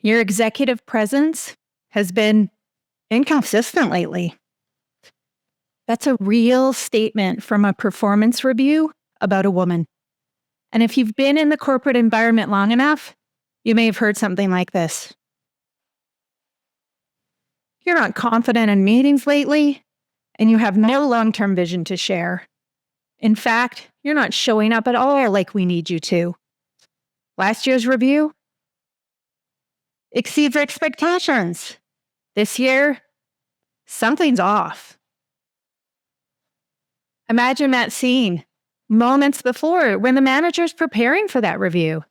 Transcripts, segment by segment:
Your executive presence has been inconsistent lately. That's a real statement from a performance review about a woman. And if you've been in the corporate environment long enough, you may have heard something like this. You're not confident in meetings lately, and you have no long-term vision to share. In fact, you're not showing up at all like we need you to. Last year's review exceeds expectations. This year, something's off. Imagine that scene moments before when the manager's preparing for that review.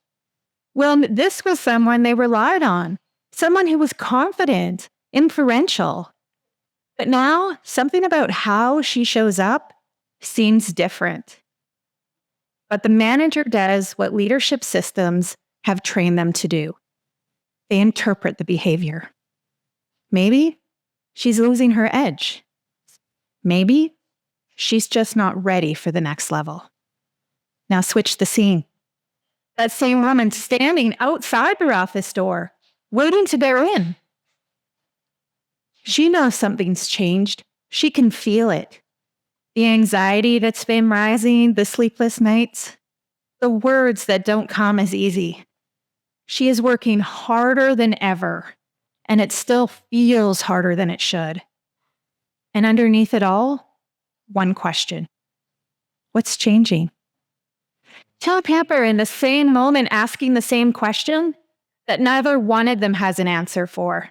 Well, this was someone they relied on, someone who was confident, influential. But now, something about how she shows up seems different. But the manager does what leadership systems have trained them to do. They interpret the behavior. Maybe she's losing her edge. Maybe she's just not ready for the next level. Now switch the scene. That same woman standing outside her office door, waiting to go in. She knows something's changed. She can feel it. The anxiety that's been rising, the sleepless nights, the words that don't come as easy. She is working harder than ever, and it still feels harder than it should. And underneath it all, one question. What's changing? Tell Pepper in the same moment asking the same question that neither one of them has an answer for.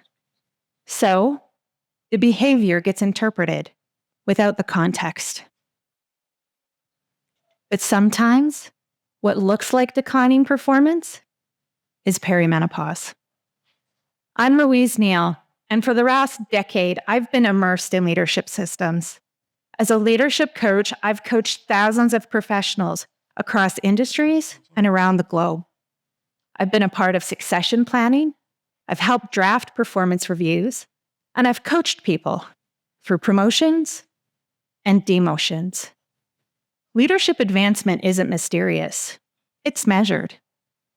So, the behavior gets interpreted without the context. But sometimes, what looks like declining performance is perimenopause. I'm Louise Neal, and for the last decade, I've been immersed in leadership systems. As a leadership coach, I've coached thousands of professionals across industries and around the globe. I've been a part of succession planning, I've helped draft performance reviews, and I've coached people through promotions and demotions. Leadership advancement isn't mysterious, it's measured.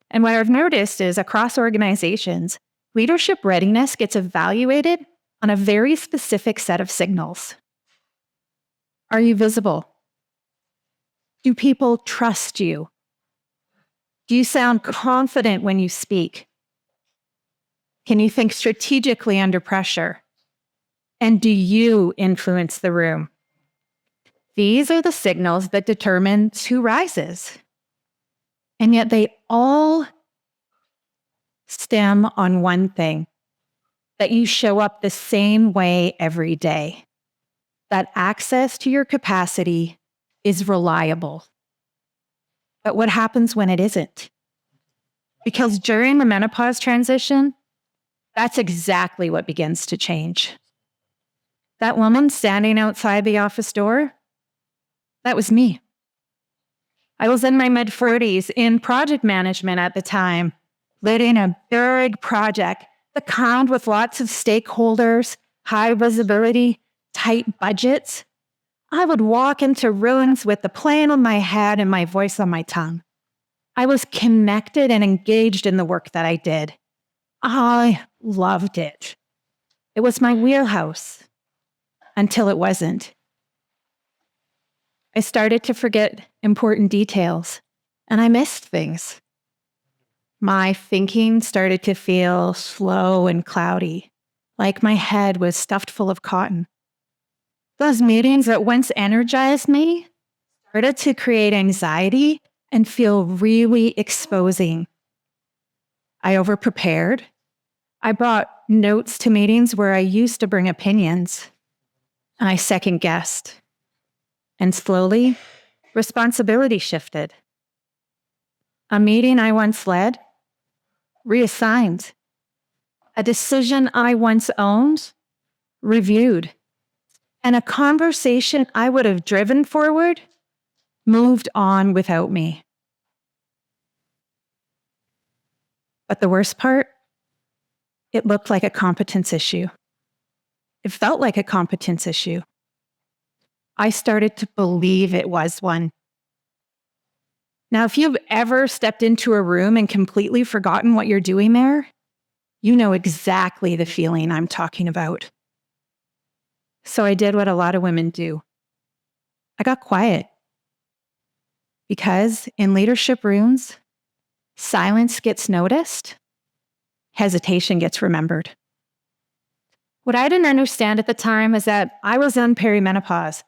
And what I've noticed is across organizations, leadership readiness gets evaluated on a very specific set of signals. Are you visible? Do people trust you? Do you sound confident when you speak? Can you think strategically under pressure? And do you influence the room? These are the signals that determine who rises. And yet they all stem on one thing, that you show up the same way every day, that access to your capacity is reliable. But what happens when it isn't? Because during the menopause transition, that's exactly what begins to change. That woman standing outside the office door, that was me. I was in my mid-40s in project management at the time, leading a big project, the kind with lots of stakeholders, high visibility, tight budgets. I would walk into rooms with the plan on my head and my voice on my tongue. I was connected and engaged in the work that I did. I loved it. It was my wheelhouse until it wasn't. I started to forget important details, and I missed things. My thinking started to feel slow and cloudy, like my head was stuffed full of cotton. Those meetings that once energized me started to create anxiety and feel really exposing. I overprepared. I brought notes to meetings where I used to bring opinions. I second-guessed. And slowly, responsibility shifted. A meeting I once led, reassigned. A decision I once owned, reviewed. And a conversation I would have driven forward, moved on without me. But the worst part, it looked like a competence issue. It felt like a competence issue. I started to believe it was one. Now, if you've ever stepped into a room and completely forgotten what you're doing there, you know exactly the feeling I'm talking about. So I did what a lot of women do. I got quiet. Because in leadership rooms, silence gets noticed, hesitation gets remembered. What I didn't understand at the time is that I was in perimenopause.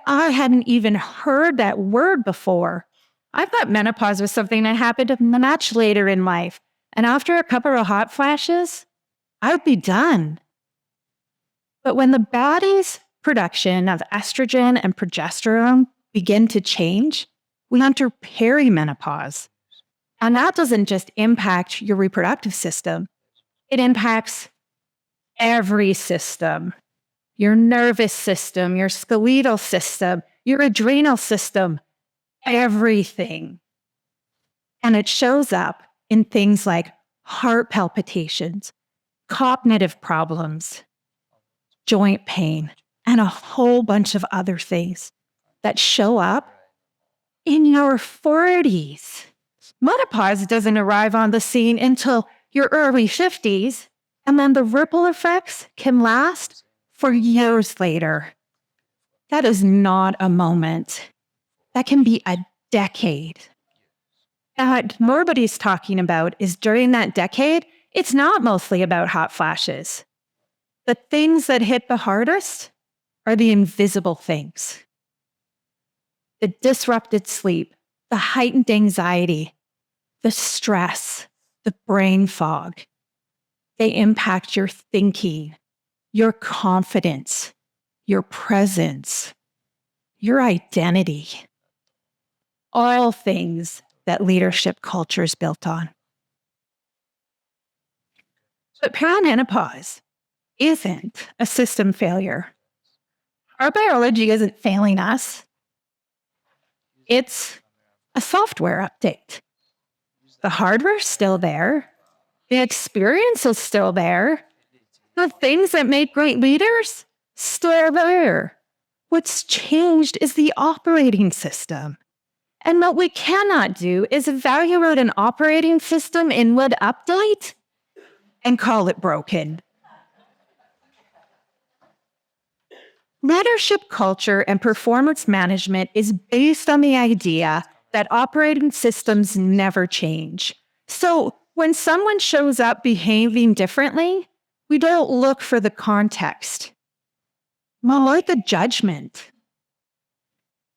I hadn't even heard that word before. I thought menopause was something that happened much later in life. And after a couple of hot flashes, I would be done. But when the body's production of estrogen and progesterone begin to change, we enter perimenopause. And that doesn't just impact your reproductive system, it impacts every system. Your nervous system, your skeletal system, your adrenal system, everything. And it shows up in things like heart palpitations, cognitive problems, joint pain, and a whole bunch of other things that show up in your 40s. Menopause doesn't arrive on the scene until your early 50s, and then the ripple effects can last for years later. That is not a moment. That can be a decade. What nobody's talking about is during that decade, it's not mostly about hot flashes. The things that hit the hardest are the invisible things. The disrupted sleep, the heightened anxiety, the stress, the brain fog. They impact your thinking, your confidence, your presence, your identity. All things that leadership culture is built on. But perimenopause isn't a system failure. Our biology isn't failing us. It's a software update. The hardware's still there. The experience is still there. The things that make great leaders, still there. What's changed is the operating system. And what we cannot do is evaluate an operating system in mid-update and call it broken. Leadership culture and performance management is based on the idea that operating systems never change. So when someone shows up behaving differently, we don't look for the context. More like a judgment.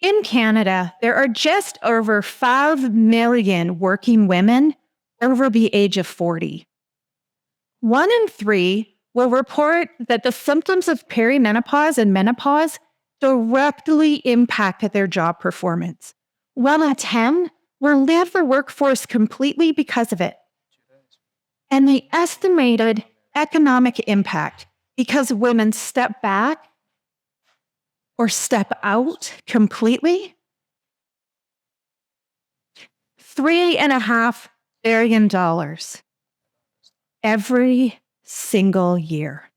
In Canada, there are just over 5 million working women over the age of 40. 1 in 3 will report that the symptoms of perimenopause and menopause directly impacted their job performance. 1 in 10 will leave the workforce completely because of it. And the estimated economic impact because women step back or step out completely, $3.5 billion every single year.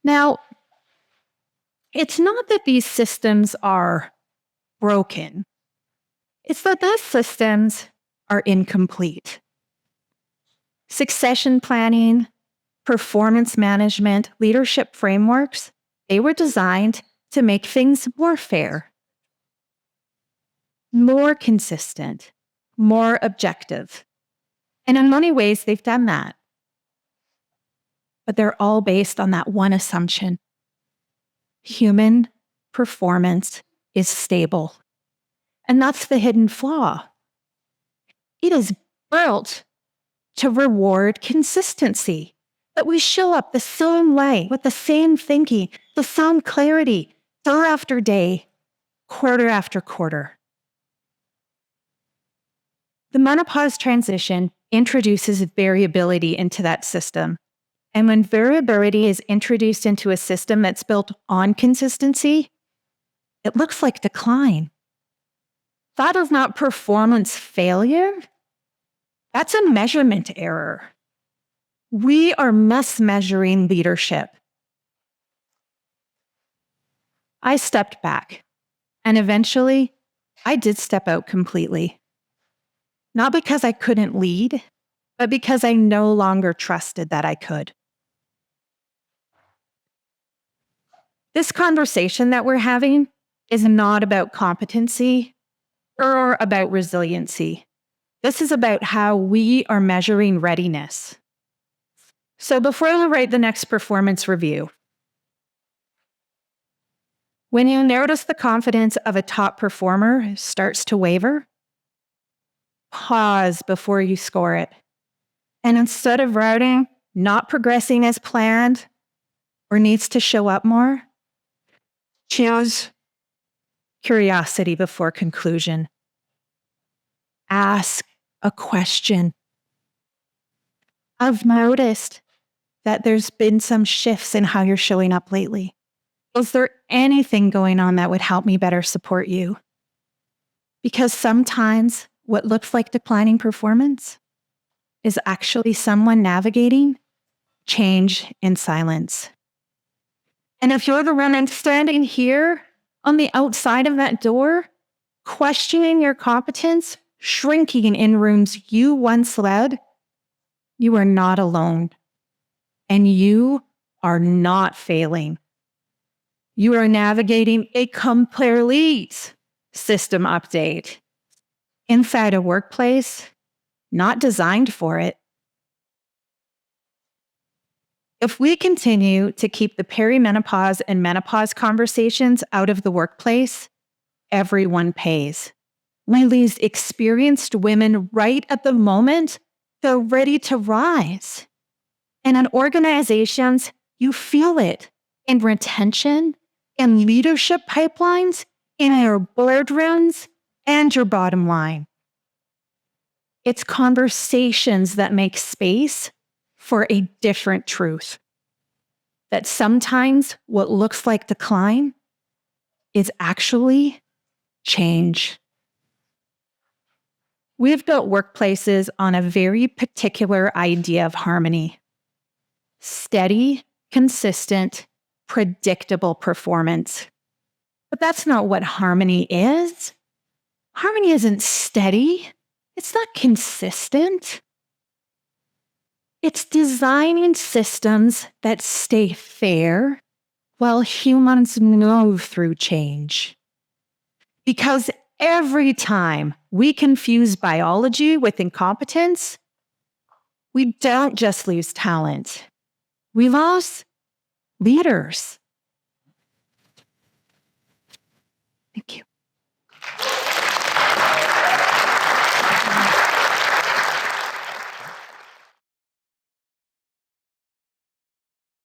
Now, it's not that these systems are broken. It's that these systems are incomplete. Succession planning, performance management, leadership frameworks, they were designed to make things more fair, more consistent, more objective. And in many ways, they've done that. But they're all based on that one assumption. Human performance is stable. And that's the hidden flaw. It is built to reward consistency, that we show up the same way, with the same thinking, the same clarity, day after day, quarter after quarter. The menopause transition introduces variability into that system. And when variability is introduced into a system that's built on consistency, it looks like decline. That is not performance failure. That's a measurement error. We are mismeasuring leadership. I stepped back, and eventually, I did step out completely. Not because I couldn't lead, but because I no longer trusted that I could. This conversation that we're having is not about competency or about resiliency. This is about how we are measuring readiness. So before I write the next performance review, when you notice the confidence of a top performer starts to waver, pause before you score it. And instead of writing, not progressing as planned or needs to show up more, choose curiosity before conclusion. Ask a question. I've noticed that there's been some shifts in how you're showing up lately. Is there anything going on that would help me better support you? Because sometimes what looks like declining performance is actually someone navigating change in silence. And if you're the one standing here on the outside of that door, questioning your competence, shrinking in rooms you once led, you are not alone. And you are not failing. You are navigating a complete system update inside a workplace not designed for it. If we continue to keep the perimenopause and menopause conversations out of the workplace, everyone pays. We lose experienced women right at the moment they're ready to rise. And in organizations, you feel it in retention, in leadership pipelines, in your boardrooms, and your bottom line. It's conversations that make space for a different truth. That sometimes what looks like decline is actually change. We've built workplaces on a very particular idea of harmony. Steady, consistent, predictable performance. But that's not what harmony is. Harmony isn't steady. It's not consistent. It's designing systems that stay fair while humans move through change. Because every time we confuse biology with incompetence, we don't just lose talent. We lose leaders.